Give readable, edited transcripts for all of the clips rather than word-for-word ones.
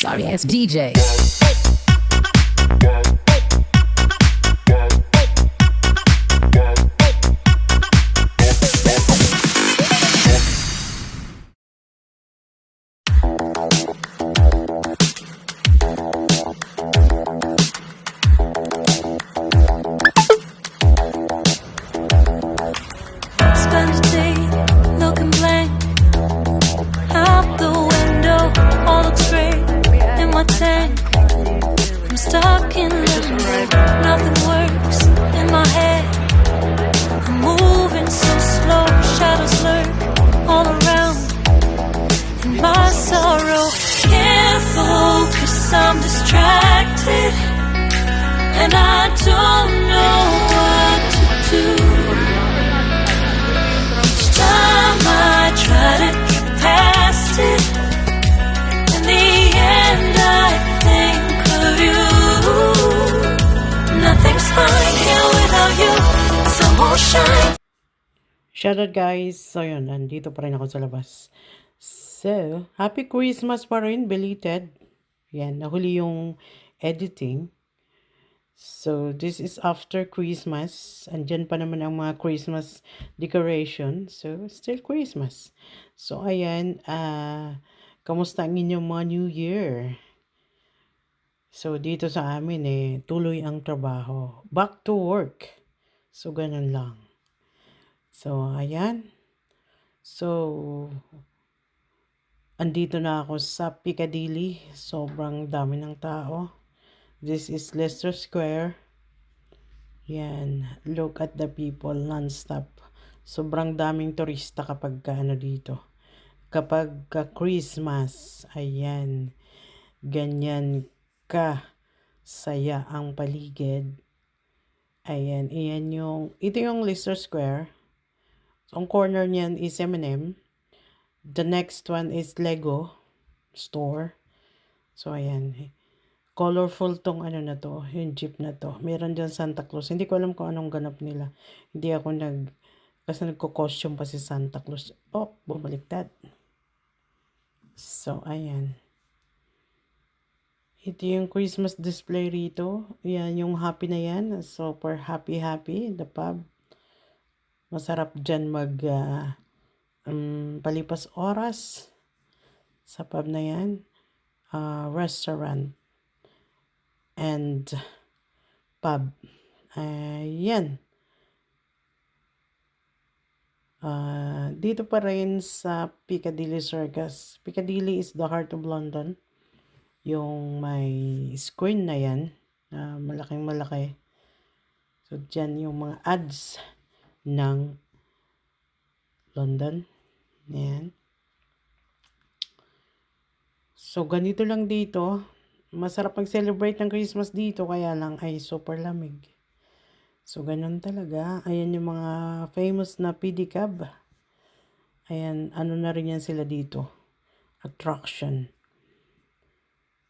Sorry ass DJ. Spend the day looking blank out the window, all looks great in my tank. I'm stuck in limbo, nothing works in my head. I'm moving so slow, shadows lurk all around. In my sorrow, can't focus, I'm distracted, and I don't know what to do. Time I try to get past it, in the end I think of you. Nothing's fine here without you, sun won't shine. Shoutout guys! So yun, nandito pa rin ako sa labas. So, Happy Christmas pa rin, belated. Yan, nahuli yung editing. So, this is after Christmas. Andyan pa naman ang mga Christmas decoration. So, still Christmas. So, ayan. Kamusta ang inyong mga New Year? So, dito sa amin tuloy ang trabaho. Back to work. So, ganun lang. So, ayan. So, andito na ako sa Piccadilly. Sobrang dami ng tao. This is Leicester Square. Yan. Look at the people non-stop. Sobrang daming turista kapag dito. Kapag Christmas, ayan. Ganyan ka saya ang paligid. Ayan. Ito yung Leicester Square. So, ang corner niyan is M&M. The next one is Lego store. So, ayan. Colorful tong na to, yung jeep na to. Meron dyan Santa Claus. Hindi ko alam kung anong ganap nila. Hindi ako kasi nagko-costume pa si Santa Claus. Oh, bumaliktad. So, ayan. Ito yung Christmas display rito. Yan, yung happy na yan. Super happy. The pub. Masarap dyan palipas oras sa pub na yan. Restaurant and pub. Yan. Dito pa rin sa Piccadilly Circus. Piccadilly is the heart of London. Yung may screen na yan. Malaking malaki. So, dyan yung mga ads ng London. Yan. So, ganito lang dito. Masarap mag-celebrate ng Christmas dito, kaya lang ay super lamig. So, ganun talaga. Ayan yung mga famous na pedicab. Ayan, na rin yan sila dito. Attraction.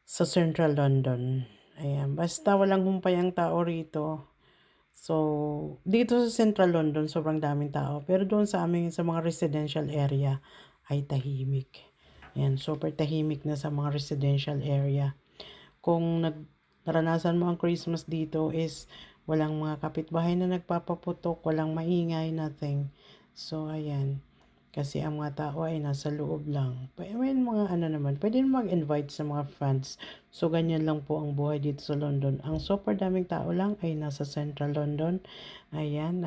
Sa Central London. Ayan, basta walang humpay ang tao rito. So, dito sa Central London, sobrang daming tao. Pero doon sa amin, sa mga residential area, ay tahimik. Ayan, super tahimik na sa mga residential area. Kung naranasan mo ang Christmas dito is walang mga kapitbahay na nagpapaputok, walang maingay, nothing. So, ayan. Kasi ang mga tao ay nasa loob lang. May mga naman, pwede mag-invite sa mga friends. So, ganyan lang po ang buhay dito sa London. Ang super daming tao lang ay nasa Central London. Ayan,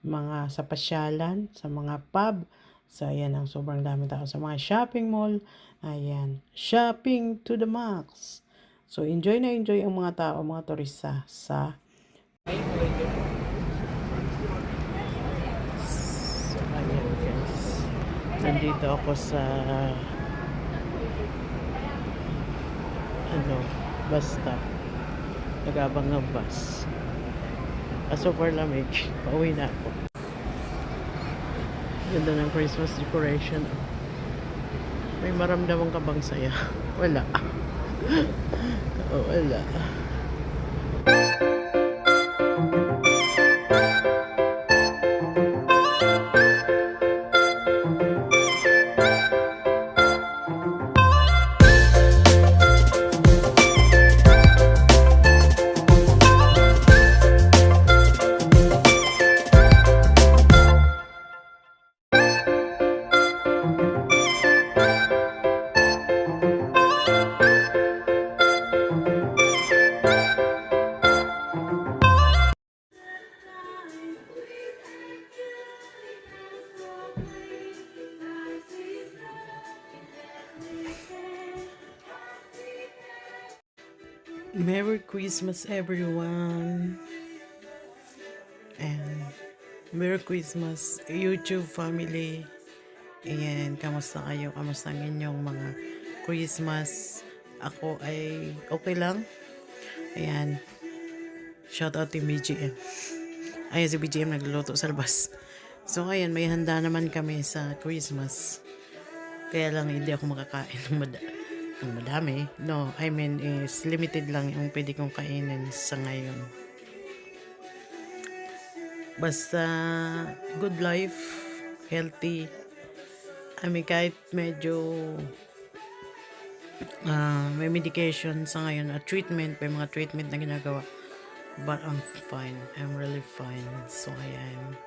mga sa pasyalan, sa mga pub. So, ayan, ang sobrang daming tao sa mga shopping mall. Ayan, shopping to the max. So, enjoy na enjoy ang mga tao, mga turista sa So, ayan guys. Nandito ako sa bus stop. Nag-abang ng bus. Super lamig. Pauwi na ako. Ganda ng Christmas decoration. May maramdaman ka bang saya? Wala. Wala. Merry Christmas everyone. And Merry Christmas YouTube family. Ayan, kamusta kayo? Kamusta ang inyong mga Christmas? Ako ay okay lang. Ayan, shout out to BGM. Ayan, si BGM nagluluto sa labas. So ayan, may handa naman kami sa Christmas. Kaya lang hindi ako makakain ng madami. No, I mean is limited lang yung pwede kong kainin sa ngayon. Basta good life, healthy. I mean kahit medyo may medication sa ngayon, treatment, may mga treatment na ginagawa. But I'm fine. I'm really fine. So ayan.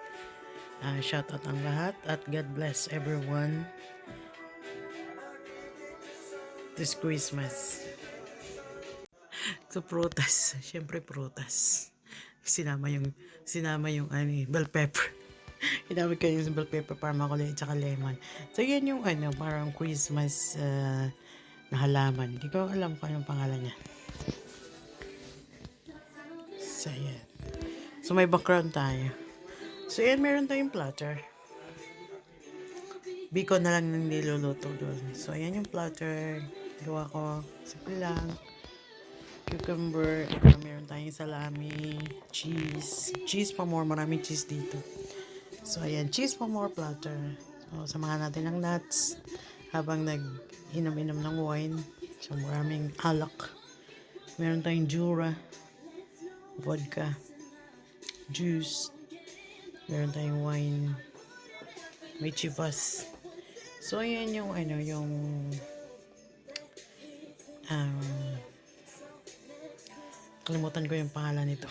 Shout out ang lahat at God bless everyone this Christmas. So prutas, syempre prutas. Sinama yung bell pepper. Hinamit ko yung bell pepper para makulay at saka lemon. So yan yung parang Christmas na halaman. Hindi ko alam kung anong pangalan niya. So yan. So may background tayo. So yan, meron tayong platter. Biko na lang nang niluluto doon. So ayan yung platter. Gawa ko. Simple lang. Cucumber. Meron tayong salami. Cheese. Cheese pa more. Maraming cheese dito. So ayan. Cheese pa more platter. So samahan natin ng nuts. Habang nag-inom-inom ng wine. So maraming alak. Meron tayong jura. Vodka. Juice. Meron tayong wine. May chivas. So ayan yung kalimutan ko yung pangalan nito.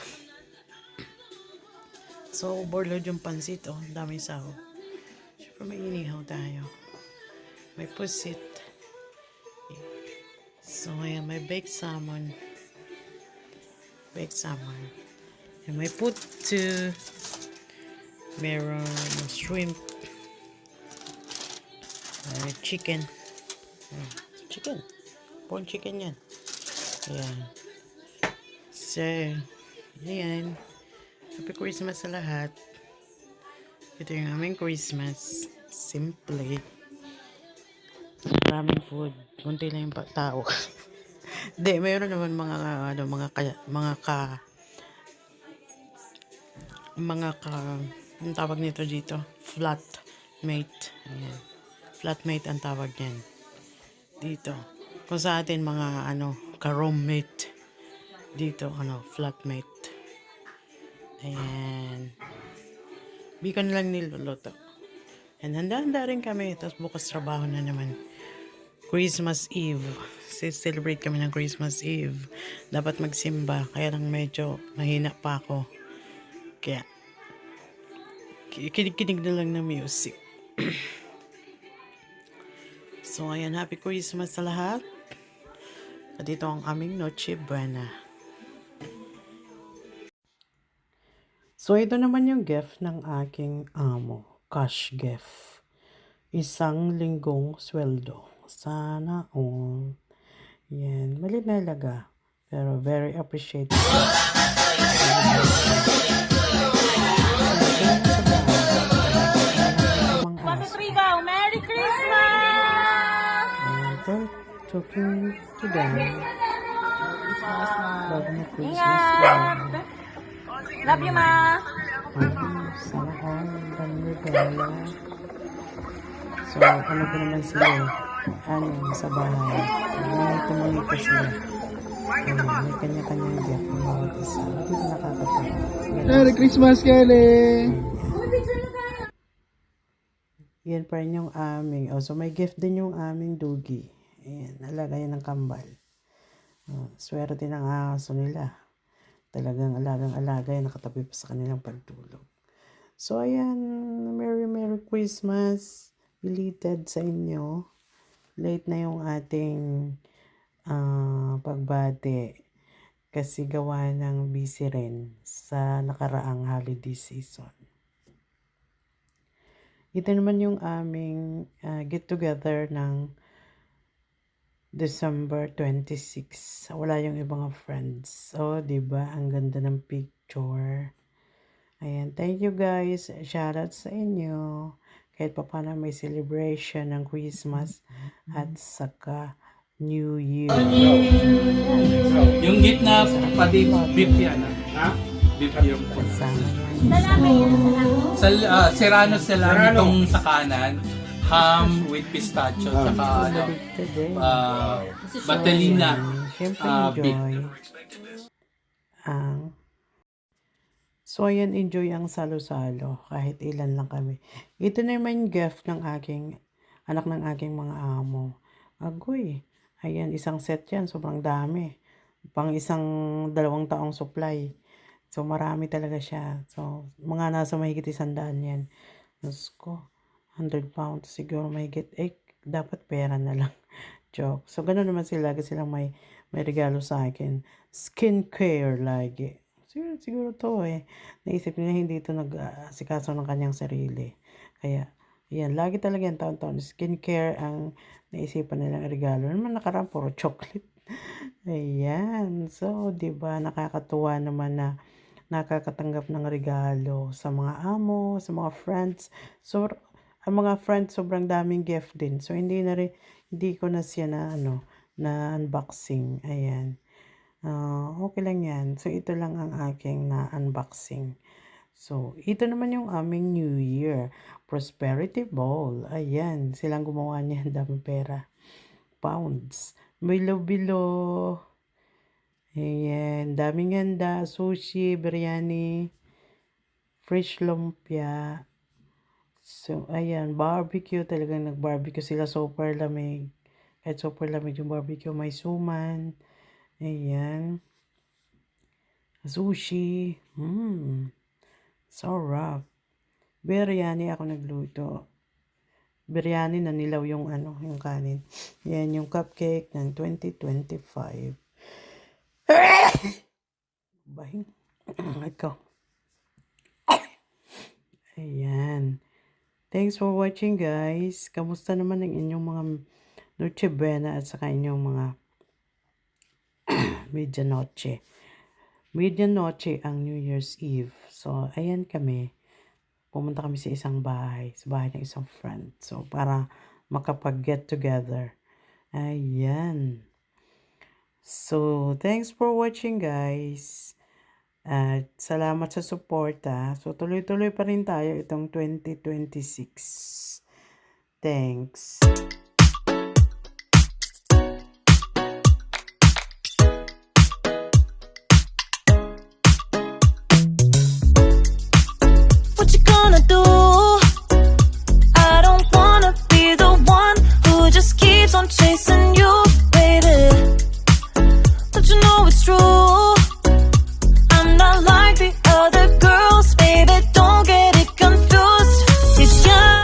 So overload yung pansit. Oh, dami sahog. Siyempre may inihaw tayo. May pusit. So ayan, may baked salmon. Baked salmon. And may puto. Meron shrimp. May chicken. Chicken. Pork chicken yan. Ayan. So, ayan. Happy Christmas sa lahat. Ito yung aming Christmas. Simple. Maraming food. Kunti lang yung tao. Hindi, mayroon naman ang tawag nito dito, flatmate. Ayan. Flatmate ang tawag niyan. Dito. Kung sa atin mga ka-roommate. Dito, flatmate. Ayan. Biko na lang niluluto. And handa-handa rin kami. Tapos bukas trabaho na naman. Christmas Eve. Celebrate kami ng Christmas Eve. Dapat magsimba. Kaya lang medyo mahina pa ako. Kaya kinig na lang ng music. So ayan, happy Christmas sa lahat. At ito ang aming Noche Buena. So ito naman yung gift ng aking amo. Cash gift. 1 linggong sweldo. Sana all. Yan, maliit na halaga. Pero very appreciated. Merry Christmas! And talking to them. Bago na Christmas na. Love you, ma! Sana all. Dami regalo. So, ano ko naman sila sa bahay. May tumulita sila. May kanya-kanyang gift ng bawat isa. Hindi ko nakakatawa. Merry Christmas, Kelly! Yan pa rin yung aming. So may gift din yung aming dugi. Ayan, nalagay ng kambal. Swerte ng aso nila. Talagang alagang-alaga yan, nakatabi pa sa kanilang pagtulog. So ayan, Merry Christmas. Belated sa inyo. Late na yung ating pagbati. Kasi gawa ng busy rin sa nakaraang holiday season. Ito naman yung aming get together ng December 26. Wala yung ibang friends. Oh, 'di ba? Ang ganda ng picture. Ayan, thank you guys. Shoutout sa inyo. Kahit pa paano may celebration ng Christmas at saka New Year. Yung gitna, pati beef yan. Ha? Beef yung Kasama Serrano itong sa kanan. Ham with pistachio. Saka ano, Batalina. Siyempre, beef. enjoy. So, ayan, enjoy ang salo-salo. Kahit ilan lang kami. Ito na yung gift ng aking anak ng aking mga amo. Agoy. Ayan, isang set yan. Sobrang dami. Pang isang 2 taong supply. So, marami talaga siya. So, mga nasa mahigit 100 yan. Diyos ko, 100 pounds siguro mahigit. Dapat pera na lang. Joke. So, ganoon naman sila. Lagi silang may regalo sa akin. Skincare lagi. Siguro to naisip nila hindi ito nag-asikaso ng kanyang sarili. Kaya, yan, lagi talaga yan taon-taon. Skincare ang naisipan nilang regalo. Naman nakaraan, puro chocolate. Ayan. So, di ba nakakatuwa naman na nakakatanggap ng regalo sa mga amo, sa mga friends. So, ang mga friends, sobrang daming gift din. So, hindi ko na siya na, na unboxing. Ayan. Okay lang yan. So, ito lang ang aking na-unboxing. So, ito naman yung aming New Year. Prosperity Bowl. Ayan. Silang gumawa niyan. Dami pera. Pounds. Bilo-bilo. Ayan. Daming handa. Sushi, biryani, fresh lumpia. So, ayan. Barbecue. Talagang nag-barbecue sila. Super lamig. Kahit super lamig yung barbecue. May suman. Ayan. Sushi. Sarap. Biryani ako nagluto. Biryani na nilaw yung yung kanin. Yan yung cupcake ng 2025. Bahing. Ikaw. Ayan. Thanks for watching guys. Kamusta naman ang inyong mga Noche Buena at saka inyong mga Medianoche. Medianoche ang New Year's Eve. So, ayan kami. Pumunta kami sa isang bahay. Sa bahay ng isang friend. So, para makapag-get together. Ayan. So, thanks for watching guys. At salamat sa suporta. So, tuloy-tuloy pa rin tayo itong 2026. Thanks.